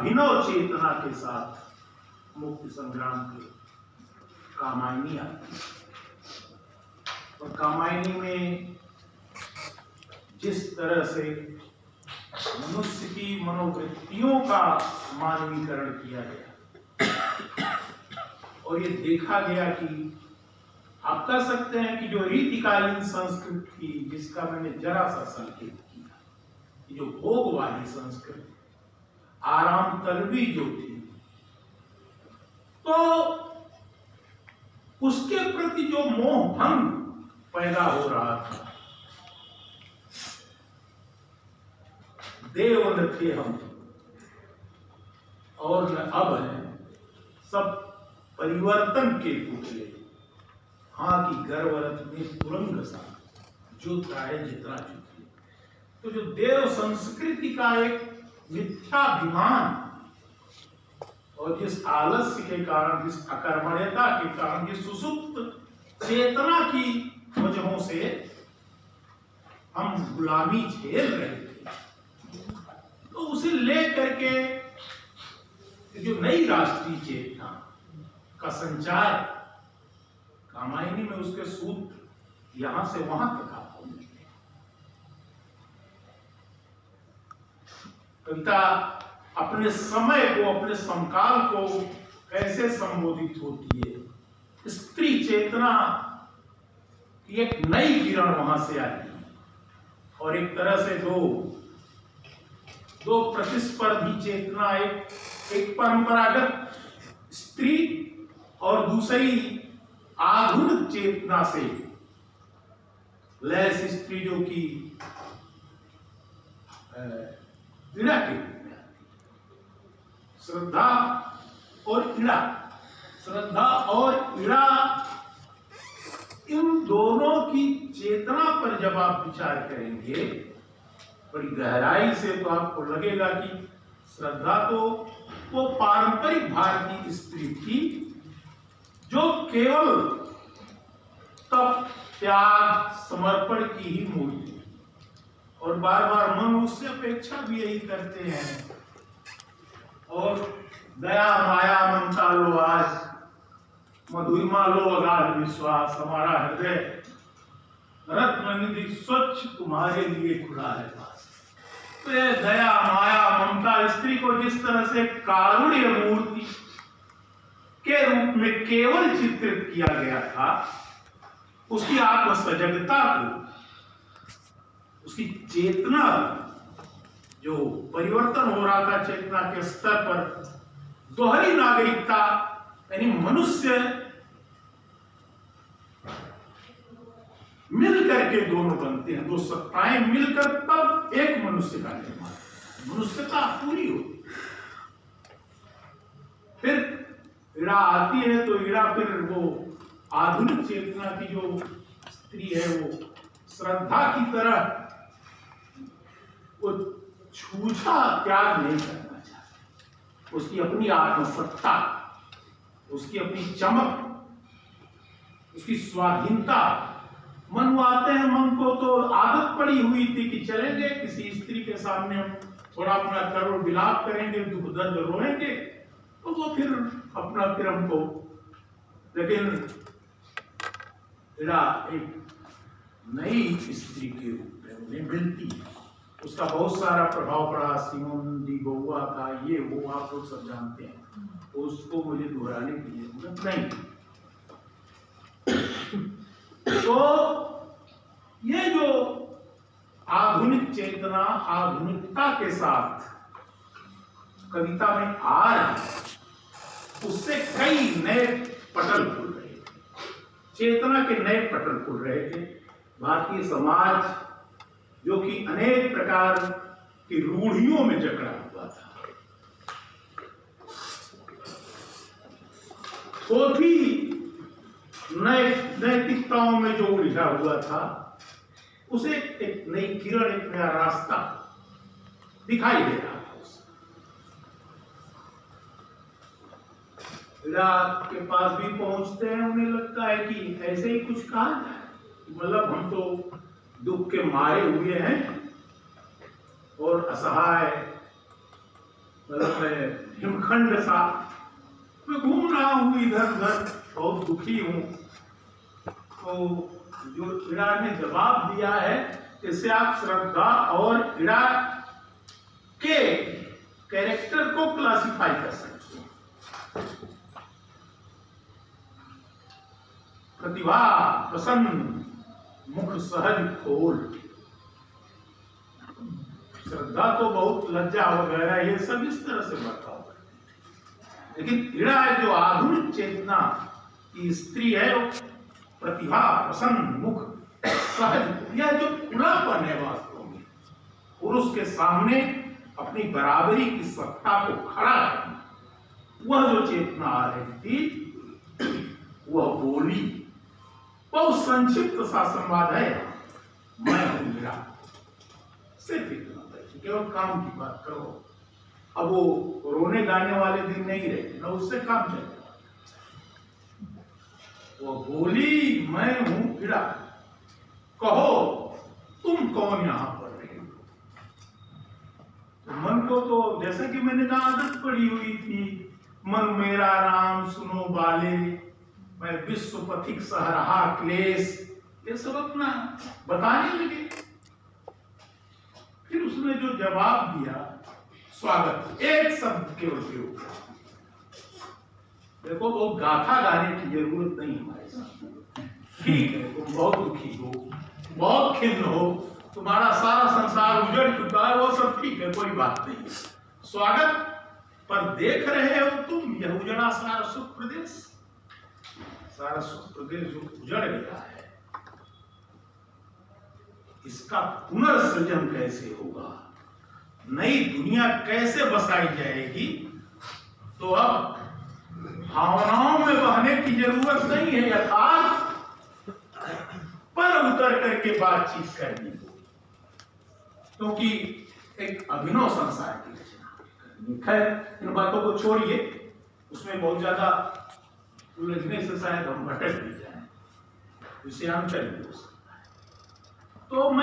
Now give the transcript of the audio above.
अभिनव चेतना के साथ मुक्ति संग्राम के कामायनी आती है। और कामायनी में जिस तरह से मनुष्य की मनोवृत्तियों का मानवीकरण किया गया और ये देखा गया कि आप कह सकते हैं कि जो रीतिकालीन संस्कृति थी, जिसका मैंने जरा सा संकेत किया, जो भोगवादी संस्कृति, आराम तलबी जो थी, तो उसके प्रति जो मोह भंग पैदा हो रहा था, देव न थे हम और न अब हैं, सब परिवर्तन के पुतले, हाँ की गर्वरथ में तुरंग सा जो है जितना चुके। तो जो देव संस्कृति का एक मिथ्याभिमान और जिस आलस्य के कारण, जिस अकर्मण्यता के कारण, जिस सुसुप्त चेतना की वजहों से हम गुलामी झेल रहे थे, तो उसे लेकर के जो नई राष्ट्रीय चेतना का संचार कामायनी में, उसके सूत्र यहां से वहां तक आपको मिलते हैं। कविता अपने समय को, अपने समकाल को कैसे संबोधित होती है। स्त्री चेतना की एक नई किरण वहां से आती है और एक तरह से दो प्रतिस्पर्धी चेतना, एक परंपरागत स्त्री और दूसरी आधुनिक चेतना से लैस स्त्री जो कि इड़ा के रूप में आती है। श्रद्धा और इड़ा, श्रद्धा और इड़ा, इन दोनों की चेतना पर जब आप विचार करेंगे बड़ी गहराई से, तो आपको लगेगा कि श्रद्धा तो वो पारंपरिक भारतीय स्त्री थी जो केवल तप, त्याग, समर्पण की ही मूर्ति, और बार बार मन उससे अपेक्षा भी यही करते हैं। और दया माया ममता लो आज, मधुरिमा लो अगाध विश्वास, हमारा हृदय रत्न निधि स्वच्छ तुम्हारे लिए खुला है पास। तो ये दया माया ममता स्त्री को जिस तरह से कारुण्य मूर्ति के रूप में केवल चित्रित किया गया था, उसकी आत्म सजगता को, उसकी चेतना, जो परिवर्तन हो रहा था चेतना के स्तर पर, दोहरी नागरिकता, यानी मनुष्य मिल करके दोनों बनते हैं, दो सत्ताएं मिलकर तब एक मनुष्य का निर्माण, मनुष्यता पूरी होती। फिर इड़ा आती है तो इड़ा फिर वो आधुनिक चेतना की जो स्त्री है, वो श्रद्धा की तरह वो छूछा त्याग नहीं करना चाहती। उसकी अपनी आत्मसत्ता, उसकी अपनी चमक, उसकी स्वाधीनता। मनवाते हैं, मन को तो आदत पड़ी हुई थी कि चलेंगे किसी स्त्री के सामने हम थोड़ा अपना करो विलाप करेंगे, दुख दर्द रोएंगे, तो वो फिर अपना फिर हमको, लेकिन एक नई स्त्री के रूप में उन्हें मिलती है। उसका बहुत सारा प्रभाव पड़ा, सिमोन डी बोवा का, ये वो आप लोग सब जानते हैं, तो उसको मुझे दोहराने की जरूरत नहीं। तो ये जो आधुनिक चेतना, आधुनिकता के साथ कविता में आ रही है, उससे कई नए पटल खुल रहे थे, चेतना के नए पटल खुल रहे थे। भारतीय समाज जो कि अनेक प्रकार की रूढ़ियों में जकड़ा हुआ था, वो भी नैतिकताओं में जो उलझा हुआ था, उसे एक नई किरण, एक नया रास्ता दिखाई दे रहा था। इराक के पास भी पहुंचते हैं, उन्हें लगता है कि ऐसे ही कुछ कहा जाए, मतलब हम तो दुख के मारे हुए हैं और असहाय, मतलब मैं हिमखंड सा मैं घूम रहा हूँ इधर उधर, बहुत दुखी हूँ। तो जो इड़ा ने जवाब दिया है, इससे आप श्रद्धा और इड़ा के कैरेक्टर को क्लासिफाई कर सकते हैं। प्रतिभा प्रसन्न, मुख सहज खोल। श्रद्धा तो बहुत लज्जा वगैरह ये सब इस तरह से बर्ताव करती है, लेकिन इड़ा जो आधुनिक चेतना की स्त्री है, वो प्रतिभा प्रसन्न, मुख सहज, यह जो खुलापन है वास्तव में पुरुष के सामने अपनी बराबरी की सत्ता को खड़ा करना, वह जो चेतना आ रही थी वह बोली। बहुत संक्षिप्त सा संवाद है, मैं हूं इड़ा, सिर्फ इतना, केवल काम की बात करो। अब वो रोने गाने वाले दिन नहीं रहे ना, उससे काम चलेगा। वो बोली मैं हूं इड़ा, कहो तुम कौन यहां पर रहे हो। तो मन को तो जैसा कि मैंने कहा आदत पड़ी हुई थी, मन मेरा राम सुनो बाले, मैं विश्व पथिक सह रहा क्लेश, ये सब अपना बताने लगे। फिर उसने जो जवाब दिया, स्वागत, एक शब्द के उपयोग। देखो वो गाथा गाने की जरूरत नहीं हमारे साथ। ठीक है, तुम बहुत दुखी हो, बहुत खिन्न हो, तुम्हारा सारा संसार उजड़ चुका है, वो सब ठीक है, कोई बात नहीं। स्वागत, पर देख रहे हो तुम यह उजड़ा सारा सुख प्रदेश, सारा सुख प्रदेश जो उजड़ गया है, इसका पुनर्सृजन कैसे होगा, नई दुनिया कैसे बसाई जाएगी। तो अब भावनाओं में बहने की जरूरत नहीं है, यथार्थ पर उतर करके बातचीत करनी हो, क्योंकि एक अभिनव संसार की रचना करनी। खैर इन बातों को छोड़िए, उसमें बहुत ज्यादा उलझने से शायद हम भटक भी जाए, विषयांतर भी हो सकता है। तो मैं